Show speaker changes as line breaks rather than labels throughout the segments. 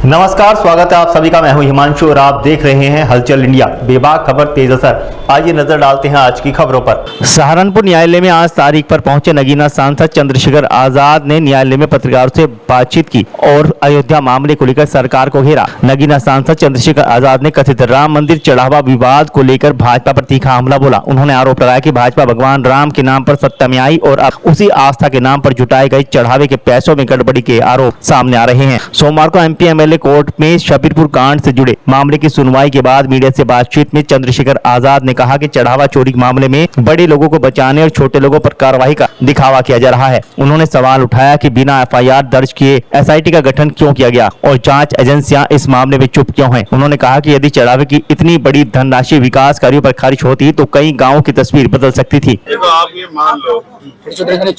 नमस्कार, स्वागत है आप सभी का। मैं हूं हिमांशु और आप देख रहे हैं हलचल इंडिया। बेबाक खबर तेज असर। आइए नजर डालते हैं आज की खबरों पर। सहारनपुर न्यायालय में आज तारीख पर पहुंचे नगीना सांसद चंद्रशेखर आजाद ने न्यायालय में पत्रकारों से बातचीत की और अयोध्या मामले को लेकर सरकार को घेरा। नगीना सांसद चंद्रशेखर आजाद ने कथित राम मंदिर चढ़ावा विवाद को लेकर भाजपा पर तीखा हमला बोला। उन्होंने आरोप लगाया कि भाजपा भगवान राम के नाम पर सत्ता में आई और अब उसी आस्था के नाम पर जुटाए गए चढ़ावे के पैसों में गड़बड़ी के आरोप सामने आ रहे हैं। सोमवार को एमपी एमएलए कोर्ट में शबीरपुर कांड से जुड़े मामले की सुनवाई के बाद मीडिया से बातचीत में चंद्रशेखर आजाद ने कहा कि चढ़ावा चोरी मामले में बड़े लोगों को बचाने और छोटे लोगों पर कार्रवाई का दिखावा किया जा रहा है। उन्होंने सवाल उठाया कि बिना एफआईआर दर्ज किए एसआईटी का गठन क्यों किया गया और जांच एजेंसियां इस मामले में चुप क्यों हैं। उन्होंने कहा कि यदि चढ़ावे की इतनी बड़ी धनराशि विकास कार्यों पर खर्च होती तो कई गाँवों की तस्वीर बदल सकती थी।
आप ये मान लो ये जिस तरह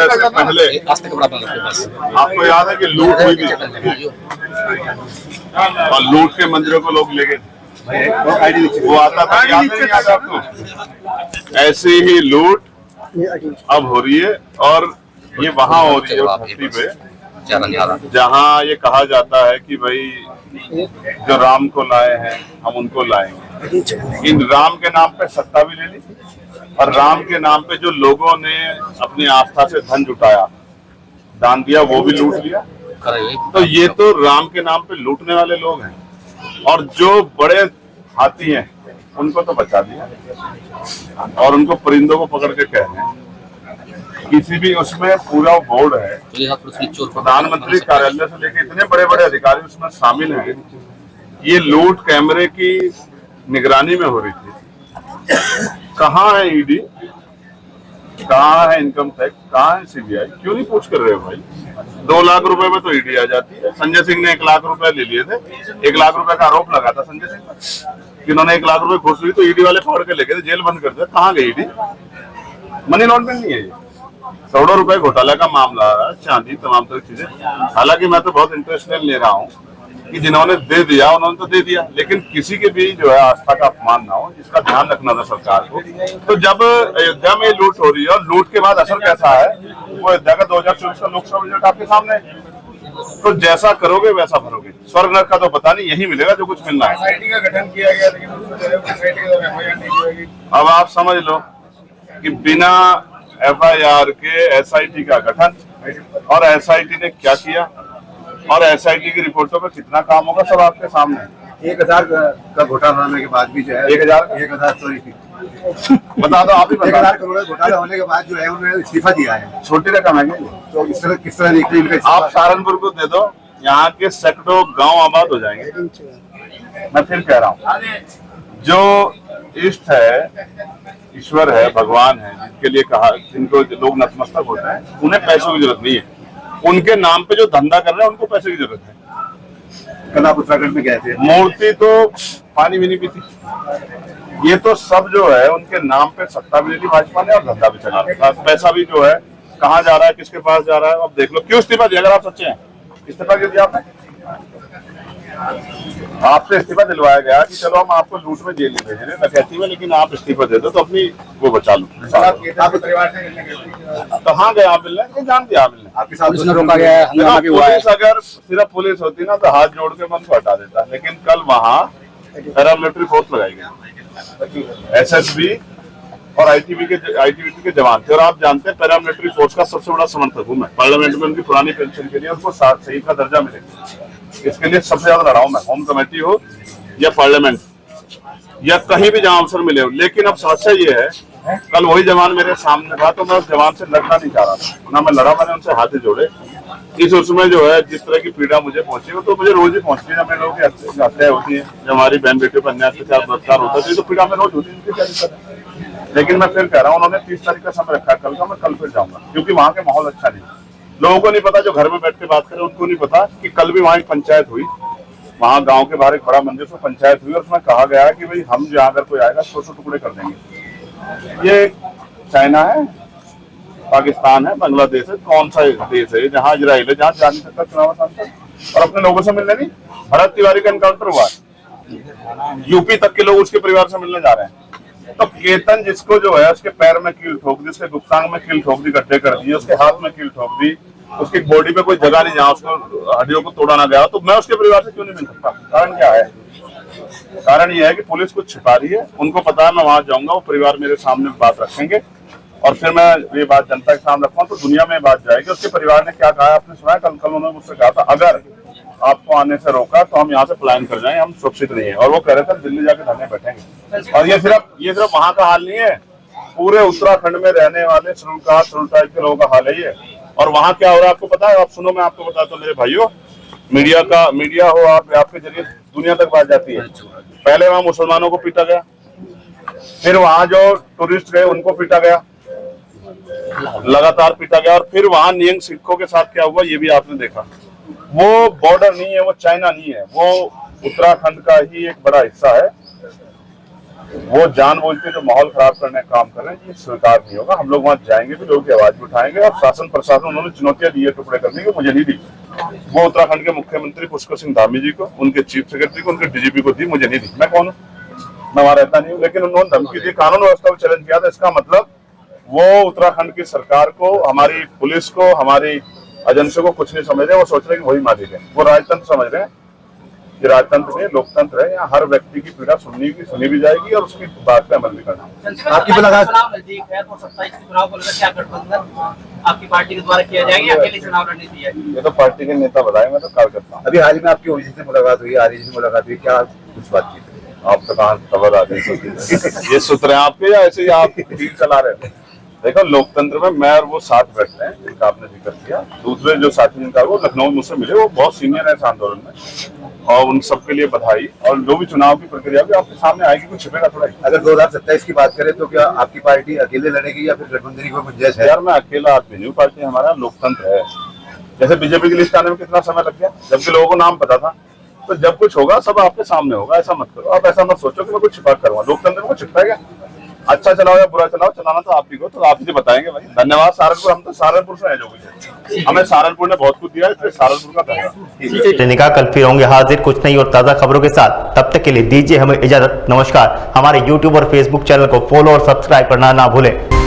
से पहले आपको याद है कि लूट हुई थी और लूट के मंदिरों को लोग ले गए, वो आता था, याद नहीं आता आपको? ऐसी ही लूट अब हो रही है और ये वहाँ हो रही है धरती पे जहाँ ये कहा जाता है कि भाई जो राम को लाए हैं हम उनको लाएंगे। इन राम के नाम पे सत्ता भी ले ली और राम के नाम पे जो लोगों ने अपनी आस्था से धन जुटाया, दान दिया, वो भी लूट लिया। तो ये तो राम के नाम पे लूटने वाले लोग हैं और जो बड़े हाथी हैं उनको तो बचा दिया और उनको परिंदों को पकड़ के कह रहे हैं। किसी भी उसमें पूरा बोर्ड है, प्रधानमंत्री कार्यालय से लेकर इतने बड़े बड़े अधिकारी उसमें शामिल हैं। ये लूट कैमरे की निगरानी में हो रही थी। कहाँ है ईडी, कहाँ है इनकम टैक्स, कहाँ है सीबीआई? क्यों नहीं पूछ कर रहे हो भाई? 2 लाख रुपए में तो ईडी आ जाती है। संजय सिंह ने 1 लाख रुपए ले लिए थे, 1 लाख रुपए का आरोप लगा था संजय सिंह पर कि उन्होंने 1 लाख रुपए घुस ली तो ईडी वाले पकड़ के लेके जेल बंद कर दिया। कहाँ गई ईडी? मनी लॉन्ड्रिंग नहीं है ये, करोड़ों रुपए घोटाला का मामला, चांदी, तमाम तरह चीजें। हालांकि मैं तो बहुत इंटरेस्ट ले रहा हूँ कि जिन्होंने दे दिया उन्होंने तो दे दिया, लेकिन किसी के भी जो है आस्था का अपमान ना हो, इसका ध्यान रखना था सरकार को। तो जब अयोध्या में लूट हो रही है और लूट के बाद असर कैसा है, वो अयोध्या का 2024 का लोकसभा रिजल्ट आपके सामने है। तो जैसा करोगे वैसा भरोगे। स्वर्ग नरक का तो पता नहीं, यही मिलेगा जो कुछ मिलना है। एसआईटी का गठन किया गया, लेकिन अब आप समझ लो कि बिना एफआईआर के एसआईटी का गठन, और एसआईटी ने क्या किया और एसआईटी की रिपोर्टों पर कितना काम होगा सब आपके सामने।
1000 का घोटाला होने के बाद भी जो है 1000 सॉरी
बता दो आप ही।
1000 करोड़ घोटाला होने के बाद जो है उन्होंने इस्तीफा दिया है।
छोटी रकम है
तो किस तरह देखते हैं?
आप सहारनपुर को दे दो, यहाँ के सैकड़ों गांव आबाद हो जाएंगे। मैं फिर कह रहा हूँ, जो इष्ट है, ईश्वर है, भगवान है, जिनके लिए कहा, जिनको लोग नतमस्तक होते हैं, उन्हें पैसों की जरूरत नहीं है। उनके नाम पे जो धंधा कर रहे हैं उनको पैसे की जरूरत है।
कल आप उत्तराखंड में गए थे,
मूर्ति तो पानी भी नहीं पीती। ये तो सब जो है उनके नाम पे सत्ता भी ले ली भाजपा ने और धंधा भी चला रहा है। पैसा भी जो है कहाँ जा रहा है, किसके पास जा रहा है, अब देख लो। क्यों इस्तीफा दिया? अगर आप सच्चे हैं, इस्तीफा क्यों दिया आपने? आपसे इस्तीफा दिलवाया गया कि चलो हम आपको लूट में जेल भेज रहे हैं, डकैती में, लेकिन आप इस्तीफा दे दो तो अपनी वो बचा लो। कहाँ गए आप मिलने? तो जान दिया आप मिलने, आपके साथ रोका गया है। पुलिस अगर सिर्फ पुलिस होती ना तो हाथ जोड़ के मन को हटा देता, लेकिन कल वहाँ पैरामिलिट्री फोर्स लगाई गई, एसएसबी और आईटीबीपी के जवान थे। और आप जानते हैं पैरामिलिट्री फोर्स का सबसे बड़ा समर्थक हूँ मैं। पार्लियामेंट में उनकी पुरानी पेंशन के लिए उनको शहीद का दर्जा मिलेगा, इसके लिए सबसे ज्यादा लड़ा हूं मैं। होम कमेटी हो या पार्लियामेंट या कहीं भी जहां अवसर मिले हो। लेकिन अब समस्या ये है, कल वही जवान मेरे सामने था तो मैं उस जवान से लड़ना नहीं चाह रहा था ना, मैं लड़ा, मैंने उनसे हाथ जोड़े। इस उसमें जो है जिस तरह की पीड़ा मुझे पहुंची वो तो मुझे रोज ही पहुंचती है। जब मेरे लोगों की हत्या होती है, जब हमारी बहन बेटे पर अन्याय अत्याचार बलात्कार होता है, तो पीड़ा में रोज होती है। लेकिन मैं फिर कह रहा हूँ, उन्होंने 30 तारीख का समय रखा है कल का, मैं कल फिर जाऊंगा, क्योंकि वहाँ के माहौल अच्छा नहीं है। लोगों को नहीं पता, जो घर में बैठ के बात करें उनको नहीं पता कि कल भी वहाँ एक पंचायत हुई, वहाँ गांव के बाहर एक बड़ा मंदिर से पंचायत हुई और उसमें कहा गया कि भाई हम जहाँ अगर कोई आएगा 100 टुकड़े कर देंगे। ये चाइना है, पाकिस्तान है, बांग्लादेश है, कौन सा देश है जहाँ इजराइल है, जहाँ जा नहीं सकता चुनाव सांसद और अपने लोगों से मिलने नहीं? भरत तिवारी का एनकाउंटर हुआ, यूपी तक के लोग उसके परिवार से मिलने जा रहे हैं। तो केतन जिसको जो है उसके पैर में कील ठोक दी, उसके गुप्तांग में कील ठोक दी, गड्ढे कर दिए, उसके हाथ में कील ठोक दी, उसकी बॉडी पे कोई जगह नहीं जहाँ उसको हड्डियों को तोड़ा ना गया, तो मैं उसके परिवार से क्यों नहीं मिल सकता? कारण क्या है? कारण यह है कि पुलिस कुछ छिपा रही है, उनको पता है मैं वहां जाऊंगा, वो परिवार मेरे सामने बात रखेंगे और फिर मैं ये बात जनता के सामने रखूंगा तो दुनिया में बात जाएगी। उसके परिवार ने क्या कहा आपने सुना? कल उन्होंने मुझसे कहा था अगर आपको आने से रोका तो हम यहाँ से पलायन कर जाएं, हम सुरक्षित नहीं है। और वो कह रहे थे दिल्ली जाके धरने बैठेंगे। और ये सिर्फ वहां का हाल नहीं है, पूरे उत्तराखंड में रहने वाले श्रुल टाइप के लोगों का हाल है ये। और वहां क्या हो रहा है आपको पता है? आप सुनो, मैं आपको बताता हूँ मेरे भाइयों, मीडिया हो आपके जरिए दुनिया तक बात जाती है। पहले वहां मुसलमानों को पीटा गया, फिर वहां जो टूरिस्ट गए उनको पीटा गया, लगातार पीटा गया, और फिर वहां नियंग सिखों के साथ क्या हुआ ये भी आपने देखा। वो बॉर्डर नहीं है, वो चाइना नहीं है, वो उत्तराखंड का ही एक बड़ा हिस्सा है। वो जानबूझ के जो माहौल खराब करने का काम कर रहे हैं, ये स्वीकार नहीं होगा। हम लोग वहां जाएंगे भी, लोगों की आवाज भी उठाएंगे। और शासन प्रशासन उन्होंने चुनौतियां दी है टुकड़े करने की, मुझे नहीं दी। वो उत्तराखंड के मुख्यमंत्री पुष्कर सिंह धामी जी को, उनके चीफ सेक्रेटरी को, उनके डीजीपी को दी, मुझे नहीं दी। मैं कौन हूँ? मैं वहां रहता नहीं हूँ। लेकिन उन्होंने धमकी दी, कानून व्यवस्था को चैलेंज किया था। इसका मतलब वो उत्तराखंड की सरकार को, हमारी पुलिस को, हमारी एजेंसियों को कुछ नहीं समझ रहे। वो सोच रहे हैं कि वही मालिक है। वो राजतंत्र समझ रहे हैं। ये राजतंत्र नहीं, लोकतंत्र है। यहाँ हर व्यक्ति की पीड़ा सुनी भी जाएगी और उसकी बात पे अमल भी करना।
आपकी मुलाकात नजदीक है तो 27 चुनाव को लेकर क्या गठबंधन आपकी पार्टी के द्वारा किया जाएगा, अकेले चुनाव लड़ने दिया है?
ये तो पार्टी के नेता बताएंगे, तो कार्य करता हूँ।
अभी हाल ही में आपकी ओवैसी से मुलाकात हुई, आरजेडी से मुलाकात हुई, क्या कुछ बात की?
आप तो कहाँ खबर आ गई? ये सूत्र है आपके या ऐसे ही आप डील चला रहे हैं? देखो, लोकतंत्र में मैं और वो साथ बैठते हैं जिनका आपने जिक्र किया। दूसरे जो साथी जिनका वो लखनऊ मुझसे मिले, वो बहुत सीनियर है इस आंदोलन में, और उन सबके लिए बधाई। और जो भी चुनाव की प्रक्रिया भी आपके सामने आएगी, कुछ छिपेगा थोड़ा ही।
अगर 2027 की बात करें तो क्या आपकी पार्टी अकेले लड़ेगी या फिर गठबंधन की कोई गुंजाइश है?
यार मैं अकेला आदमी नहीं हूँ, पार्टी हमारा लोकतंत्र है। जैसे बीजेपी की लिस्ट आने में कितना समय लग गया, जबकि लोगों को नाम पता था। तो जब कुछ होगा सब आपके सामने होगा, ऐसा मत करो। आप ऐसा मत सोचो कि मैं कुछ छिपा करूंगा। लोकतंत्र में कुछ छिपाएगा? अच्छा चलाओ या बुरा चलाओ, चलाना तो आप ही को, तो आप ही बताएंगे भाई। धन्यवाद सहारनपुर, हम तो सहारनपुर से है जो कुछ है। हमें सहारनपुर ने बहुत कुछ दिया है, इसलिए सहारनपुर का धन्यवाद।
निकाह कल फिर होंगे हाजिर कुछ नई और ताज़ा खबरों के साथ। तब तक के लिए दीजिए हमें इजाजत। नमस्कार। हमारे YouTube और Facebook चैनल को फॉलो और सब्सक्राइब करना ना भूलें।